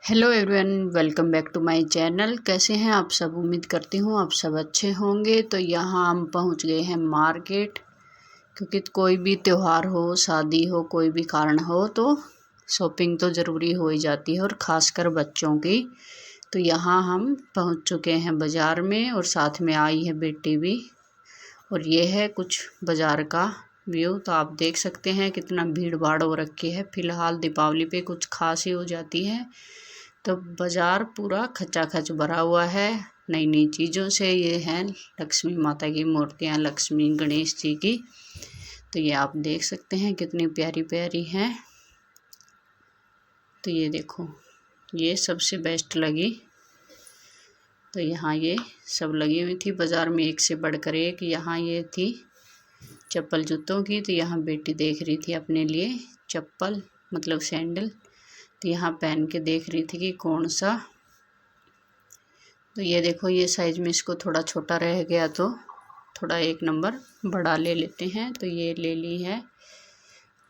Hello everyone, welcome back to my channel. कैसे हैं आप सब? उम्मीद करती हूँ आप सब अच्छे होंगे। तो यहाँ हम पहुँच गए हैं मार्केट, क्योंकि कोई भी त्यौहार हो, शादी हो, कोई भी कारण हो तो शॉपिंग तो ज़रूरी हो ही जाती है, और ख़ासकर बच्चों की। तो यहाँ हम पहुँच चुके हैं बाज़ार में, और साथ में आई है बेटी भी। और ये है कुछ बाज़ार का व्यू। तो आप देख सकते हैं कितना भीड़ भाड़ हो रखी है। फ़िलहाल दीपावली पे कुछ खास ही हो जाती है। तो बाज़ार पूरा खचाखच भरा हुआ है नई नई चीज़ों से। ये हैं लक्ष्मी माता की मूर्तियाँ, लक्ष्मी गणेश जी की। तो ये आप देख सकते हैं कितनी प्यारी प्यारी हैं। तो ये देखो, ये सबसे बेस्ट लगी। तो यहाँ ये सब लगी हुई थी बाज़ार में, एक से बढ़कर एक। यहाँ ये थी चप्पल जूतों की। तो यहाँ बेटी देख रही थी अपने लिए चप्पल, मतलब सैंडल। तो यहाँ पहन के देख रही थी कि कौन सा। तो ये देखो, ये साइज़ में इसको थोड़ा छोटा रह गया तो थोड़ा एक नंबर बड़ा ले लेते हैं। तो ये ले ली है।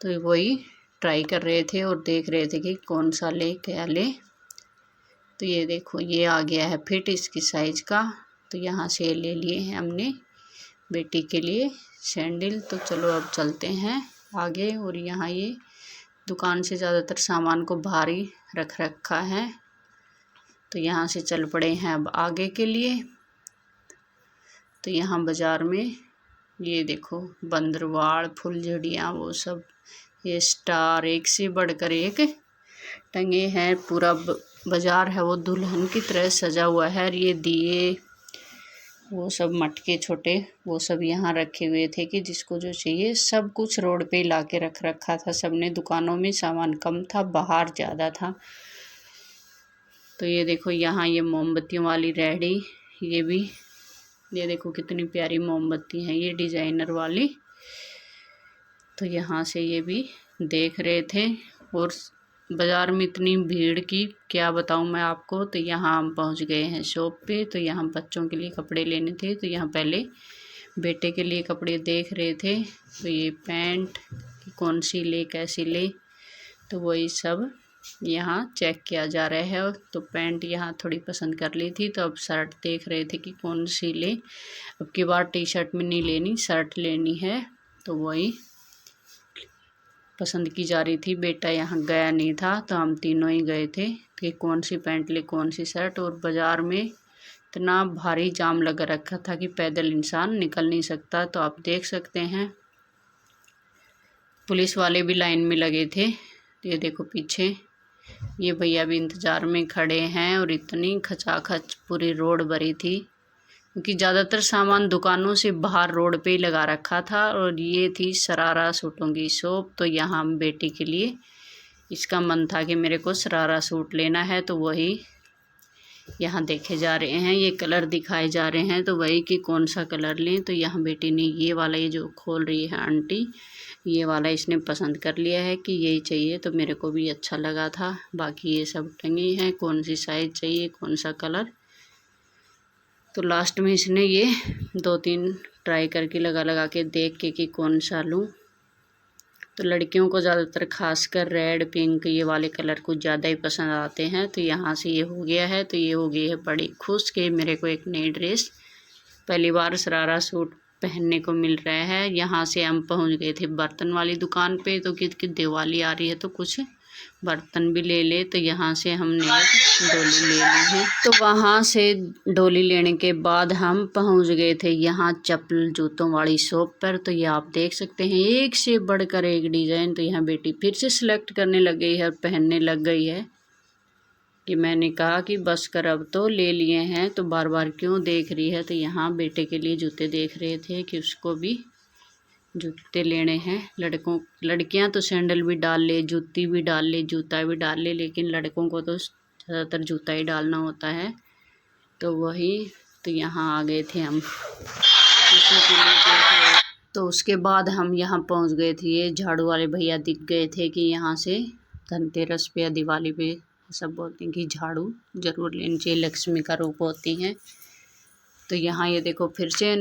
तो वही ट्राई कर रहे थे और देख रहे थे कि कौन सा ले, क्या ले। तो ये देखो, ये आ गया है फिट इसकी साइज़ का। तो यहाँ से ले लिए हैं हमने बेटी के लिए सैंडल। तो चलो अब चलते हैं आगे। और यहाँ ये दुकान से ज़्यादातर सामान को बाहर ही रख रखा है। तो यहाँ से चल पड़े हैं अब आगे के लिए। तो यहाँ बाज़ार में ये देखो, बंदरवाड़, फुलझड़ियाँ, वो सब, ये स्टार एक से बढ़कर एक टंगे हैं। पूरा बाज़ार है वो दुल्हन की तरह सजा हुआ है। और ये दिए, वो सब मटके छोटे, वो सब यहाँ रखे हुए थे कि जिसको जो चाहिए। सब कुछ रोड पे ला के रख रखा था सबने। दुकानों में सामान कम था, बाहर ज़्यादा था। तो ये देखो, यहाँ ये मोमबत्तियों वाली रेहड़ी, ये भी, ये देखो कितनी प्यारी मोमबत्ती है ये डिज़ाइनर वाली। तो यहाँ से ये भी देख रहे थे। और बाज़ार में इतनी भीड़ की क्या बताऊँ मैं आपको। तो यहाँ हम पहुँच गए हैं शॉप पे। तो यहाँ बच्चों के लिए कपड़े लेने थे। तो यहाँ पहले बेटे के लिए कपड़े देख रहे थे। तो ये पैंट कौन सी ले, कैसी ले, तो वही सब यहाँ चेक किया जा रहा है। तो पैंट यहाँ थोड़ी पसंद कर ली थी। तो अब शर्ट देख रहे थे कि कौन सी ले। अब की बार टी शर्ट में नहीं लेनी, शर्ट लेनी है। तो वही पसंद की जा रही थी। बेटा यहाँ गया नहीं था, तो हम तीनों ही गए थे कि कौन सी पैंट ले, कौन सी शर्ट। और बाज़ार में इतना भारी जाम लगा रखा था कि पैदल इंसान निकल नहीं सकता। तो आप देख सकते हैं पुलिस वाले भी लाइन में लगे थे। ये देखो पीछे ये भैया भी इंतज़ार में खड़े हैं। और इतनी खचाखच पूरी रोड भरी थी, क्योंकि ज़्यादातर सामान दुकानों से बाहर रोड पे ही लगा रखा था। और ये थी शरारा सूटों की शॉप। तो यहाँ हम बेटी के लिए, इसका मन था कि मेरे को शरारा सूट लेना है। तो वही यहाँ देखे जा रहे हैं, ये कलर दिखाए जा रहे हैं। तो वही कि कौन सा कलर लें। तो यहाँ बेटी ने ये वाला, ये जो खोल रही है आंटी, ये वाला इसने पसंद कर लिया है कि यही चाहिए। तो मेरे को भी अच्छा लगा था। बाकी ये सब टंगी हैं, कौन सी साइज़ चाहिए, कौन सा कलर। तो लास्ट में इसने ये 2-3 ट्राई करके लगा के देख के कि कौन सा लूँ। तो लड़कियों को ज़्यादातर खासकर रेड, पिंक, ये वाले कलर कुछ ज़्यादा ही पसंद आते हैं। तो यहाँ से ये हो गया है। तो ये हो गई है बड़ी खुश कि मेरे को एक नई ड्रेस, पहली बार शरारा सूट पहनने को मिल रहा है। यहाँ से हम पहुँच गए थे बर्तन वाली दुकान पे। तो कि दिवाली आ रही है तो कुछ बर्तन भी ले ले। तो यहाँ से हमने डोली ले ली है। तो वहाँ से डोली लेने के बाद हम पहुँच गए थे यहाँ चप्पल जूतों वाली शॉप पर। तो ये आप देख सकते हैं एक से बढ़कर एक डिज़ाइन। तो यहाँ बेटी फिर से सिलेक्ट करने लग गई है और पहनने लग गई है। कि मैंने कहा कि बस कर, अब तो ले लिए हैं तो बार बार क्यों देख रही है। तो यहाँ बेटे के लिए जूते देख रहे थे कि उसको भी जूते लेने हैं। लड़कियां तो सैंडल भी डाल ले, जूती भी डाल ले, जूता भी डाल ले, लेकिन लड़कों को तो ज़्यादातर जूता ही डालना होता है। तो वही, तो यहाँ आ गए थे हम उसी के लिए देख रहे। तो उसके बाद हम यहाँ पहुँच गए थे। ये झाड़ू वाले भैया दिख गए थे कि यहाँ से धनतेरस पे या दिवाली पे सब बोलते हैं कि झाड़ू ज़रूर लेनी चाहिए, लक्ष्मी का रूप होती हैं। तो यहाँ ये देखो फिर से,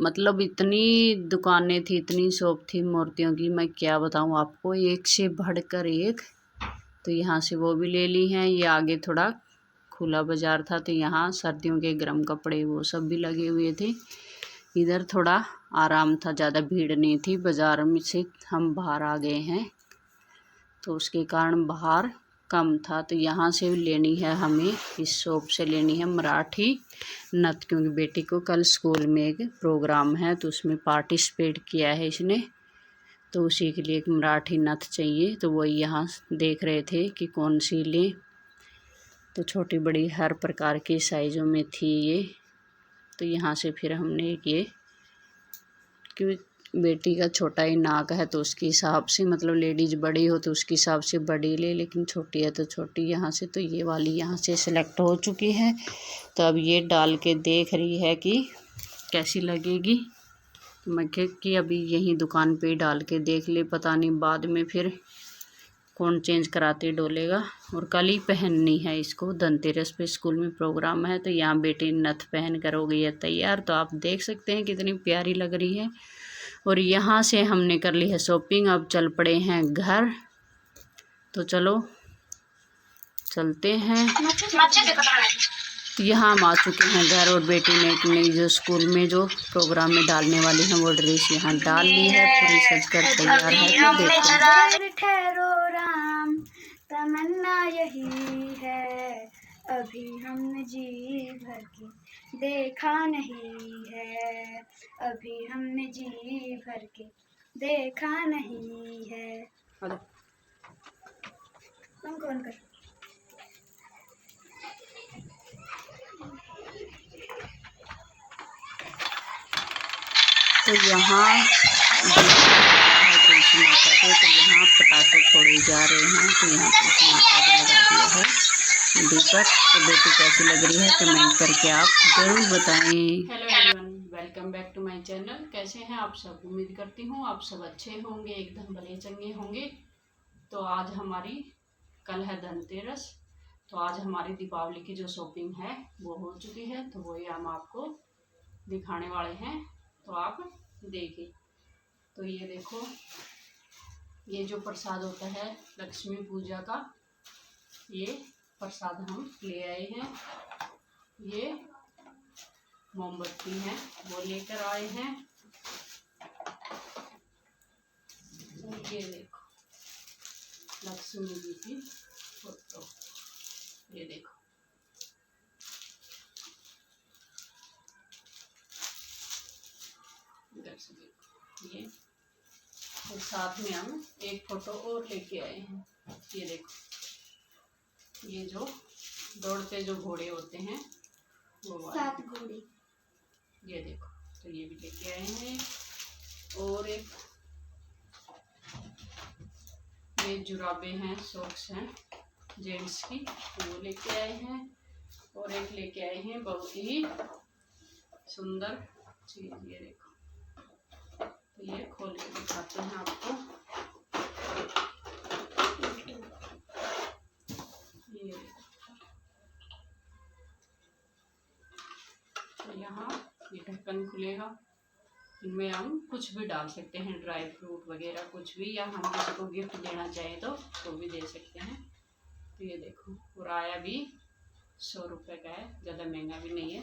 मतलब इतनी दुकानें थी, इतनी शॉप थी मूर्तियों की, मैं क्या बताऊँ आपको, एक से बढ़कर एक। तो यहाँ से वो भी ले ली हैं। ये आगे थोड़ा खुला बाज़ार था तो यहाँ सर्दियों के गर्म कपड़े वो सब भी लगे हुए थे। इधर थोड़ा आराम था, ज़्यादा भीड़ नहीं थी। बाज़ार में से हम बाहर आ गए हैं तो उसके कारण बाहर कम था। तो यहाँ से लेनी है हमें, इस शॉप से लेनी है मराठी नथ, क्योंकि बेटी को कल स्कूल में एक प्रोग्राम है तो उसमें पार्टिसिपेट किया है इसने, तो उसी के लिए एक मराठी नथ चाहिए। तो वही यहाँ देख रहे थे कि कौन सी लें। तो छोटी बड़ी हर प्रकार की साइज़ों में थी ये। तो यहाँ से फिर हमने ये, क्योंकि बेटी का छोटा ही नाक है तो उसके हिसाब से, मतलब लेडीज़ बड़ी हो तो उसके हिसाब से बड़ी ले, लेकिन छोटी है तो छोटी यहाँ से। तो ये वाली यहाँ से सिलेक्ट हो चुकी है। तो अब ये डाल के देख रही है कि कैसी लगेगी। तो मैं कह कि अभी यहीं दुकान पे डाल के देख ले, पता नहीं बाद में फिर कौन चेंज कराते डोलेगा। और कल ही पहननी है इसको, धनतेरस पे स्कूल में प्रोग्राम है। तो यहाँ बेटी नथ पहन कर हो गई है तैयार। तो आप देख सकते हैं कितनी प्यारी लग रही है। और यहाँ से हमने कर ली है शॉपिंग, अब चल पड़े हैं घर। तो चलो चलते हैं। यहाँ हम आ चुके हैं घर और बेटी ने एक नई जो स्कूल में जो प्रोग्राम में डालने वाली है वो ड्रेस यहाँ डाल ली है, पूरी सजकर तैयार है। तो देखो ठहरो राम, तमन्ना यही है, अभी हमने जी भर के देखा नहीं है, अभी हमने जी भर के देखा नहीं है। तुम कौन कर? तो यहाँ तुलसी माता को, तो यहाँ पटाखे फोड़े जा रहे हैं। तो यहाँ तुलसी माता को लगा दिया है दीपक। तो बेटी कैसी लग रही है कमेंट करके आप ज़रूर बताएं। Hello everyone, welcome back to my channel. कैसे हैं आप सब? उम्मीद करती हूँ आप सब अच्छे होंगे, एकदम भले चंगे होंगे। तो आज हमारी, कल है धनतेरस, तो आज हमारी दीपावली की जो शॉपिंग है वो हो चुकी है। तो वही हम आपको दिखाने वाले हैं, तो आप देखिए। तो ये देखो, ये जो प्रसाद होता है लक्ष्मी पूजा का, ये प्रसाद हम ले आए हैं। ये मोमबत्ती है वो लेकर आए हैं। और ये देखो लक्ष्मी जी की फोटो, ये देखो। इधर से देखो ये, और साथ में हम एक फोटो और लेके आए हैं। ये देखो, ये जो दौड़ते जो घोड़े होते हैं वो वाले 7 घोड़े, ये देखो। तो ये भी लेके आए हैं। और एक ये जुराबे हैं, सॉक्स हैं जेंट्स की, तो वो लेके आए हैं। और एक लेके आए हैं बहुत ही सुंदर चीज, ये देखो। तो ये खोल के दिखाते हैं आपको। ये तो यहाँ ये ढक्कन खुलेगा, इनमें हम कुछ भी डाल सकते हैं, ड्राई फ्रूट वगैरह कुछ भी, या हम किसी को गिफ्ट देना चाहें तो भी दे सकते हैं। तो ये देखो, और आया भी 100 रुपये का है, ज़्यादा महंगा भी नहीं है।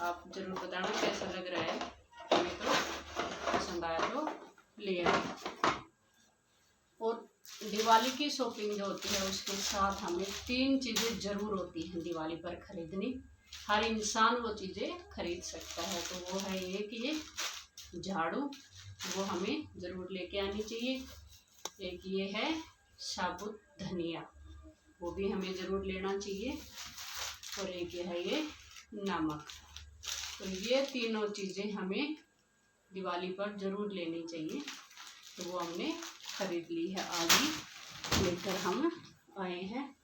आप ज़रूर बताना कैसा लग रहा है, हमें तो पसंद आया तो ले आए। और दिवाली की शॉपिंग जो होती है उसके साथ हमें 3 चीज़ें ज़रूर होती हैं दिवाली पर खरीदनी। हर इंसान वो चीज़ें खरीद सकता है। तो वो है ये कि ये झाड़ू, वो हमें ज़रूर लेके आनी चाहिए। एक ये है साबुत धनिया, वो भी हमें ज़रूर लेना चाहिए। और एक ये है ये नमक। तो ये तीनों चीज़ें हमें दिवाली पर ज़रूर लेनी चाहिए। तो वो हमने खरीद ली है, आज ही लेकर हम आए हैं।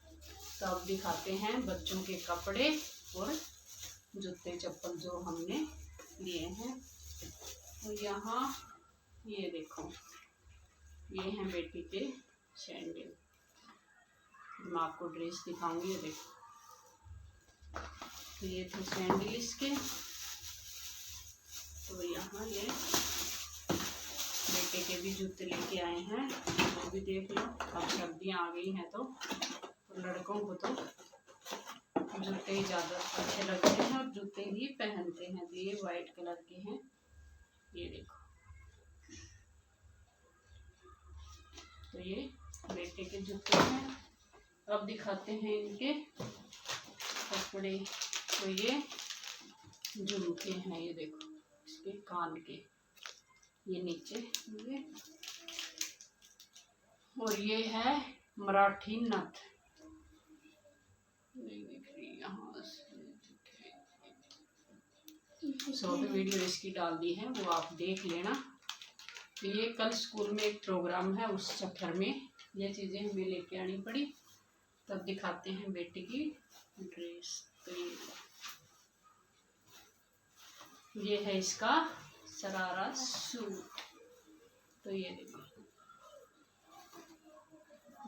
तो अब दिखाते हैं बच्चों के कपड़े और जूते चप्पल जो हमने लिए हैं। तो यहाँ ये देखो, ये हैं बेटी के सैंडल। मैं आपको ड्रेस दिखाऊंगी, ये देखो। तो ये थे सैंडल इसके। तो यहाँ ये बेटे के भी जूते लेके आए हैं, वो भी देख लो। अब सर्दियाँ आ गई हैं तो लड़कों को तो जूते ही ज़्यादा अच्छे लगते हैं और जूते ही पहनते हैं। तो ये वाइट कलर के हैं, ये देखो। तो ये बेटे के जूते हैं। अब दिखाते हैं इनके कपड़े। तो ये झुमके हैं, ये देखो इसके कान के, ये नीचे ये। और ये है मराठी नथ, नहीं दिख रही यहाँ से। शॉर्ट वीडियो इसकी डाल दी है, वो आप देख लेना। तो ये कल स्कूल में एक प्रोग्राम है, उस चक्कर में ये चीज़ें हमें लेके आनी पड़ी। तब दिखाते हैं बेटे की ड्रेस। तो ये है इसका शरारा सूट। तो ये देखो,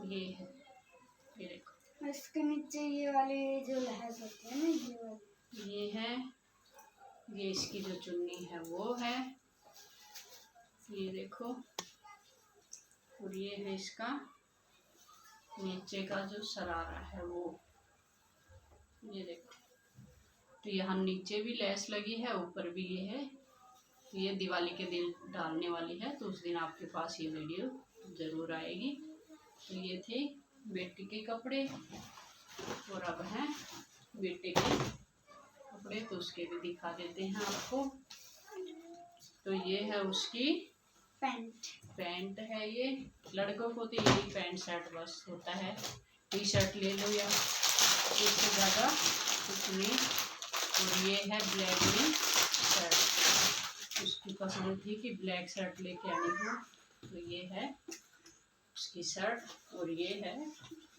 ये है, ये देखो। इसके नीचे ये वाले जो लहस होते हैं ना, ये वाले, ये है, ये इसकी जो चुन्नी है वो है, ये देखो। और ये है इसका नीचे का जो शरारा है वो, ये देखो। तो यहाँ नीचे भी लेस लगी है, ऊपर भी ये है। तो ये दिवाली के दिन डालने वाली है, तो उस दिन आपके पास ये वीडियो ज़रूर आएगी। तो ये थे बेटी के कपड़े, और अब हैं बेटे के कपड़े, तो उसके भी दिखा देते हैं आपको। तो ये है उसकी पैंट है। ये लड़कों को तो यही पैंट शर्ट बस होता है, टी शर्ट ले लो या इससे ज़्यादा कुछ नहीं। और ये है ब्लैक में शर्ट, उसकी पसंद थी कि ब्लैक शर्ट लेके आनी हो, तो ये है उसकी शर्ट। और ये है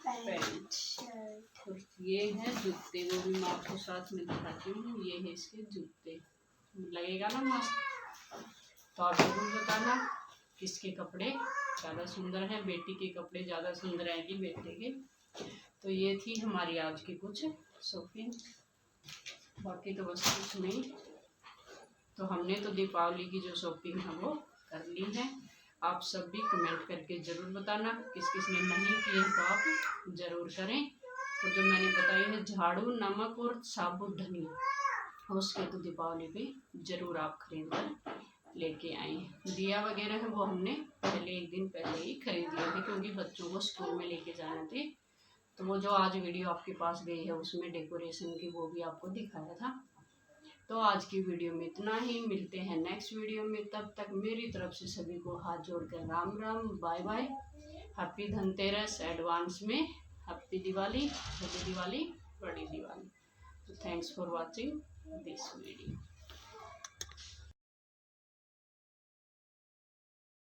पैंट। और ये है जूते, वो भी मैं आपको साथ में दिखाती हूँ। ये है इसके जूते, लगेगा ना मस्त। तो आप जरूर बताना किसके कपड़े ज़्यादा सुंदर हैं। बेटी के कपड़े ज़्यादा सुंदर हैं कि बेटे के। तो ये थी हमारी आज की कुछ शॉपिंग, बाकी तो बस कुछ नहीं। तो हमने तो दीपावली की जो शॉपिंग है वो कर ली है। आप सब भी कमेंट करके ज़रूर बताना किस किस ने नहीं किए, तो आप ज़रूर करें। तो जो मैंने बताई है झाड़ू, नमक और साबुत धनिया, उसके तो दीपावली पे ज़रूर आप खरीद कर लेके आए। दिया वगैरह है वो हमने पहले एक दिन पहले ही खरीद लिए थे, क्योंकि बच्चों को स्कूल में लेके जाने थे। तो वो जो आज वीडियो आपके पास गई है उसमें डेकोरेशन की वो भी आपको दिखाया था। तो आज की वीडियो में इतना ही, मिलते हैं नेक्स्ट वीडियो में। तब तक मेरी तरफ से सभी को हाथ जोड़कर Ram Ram, bye bye, happy Dhanteras advance में, हैप्पी दिवाली, छोटी दिवाली, बड़ी दिवाली। तो thanks for watching this video.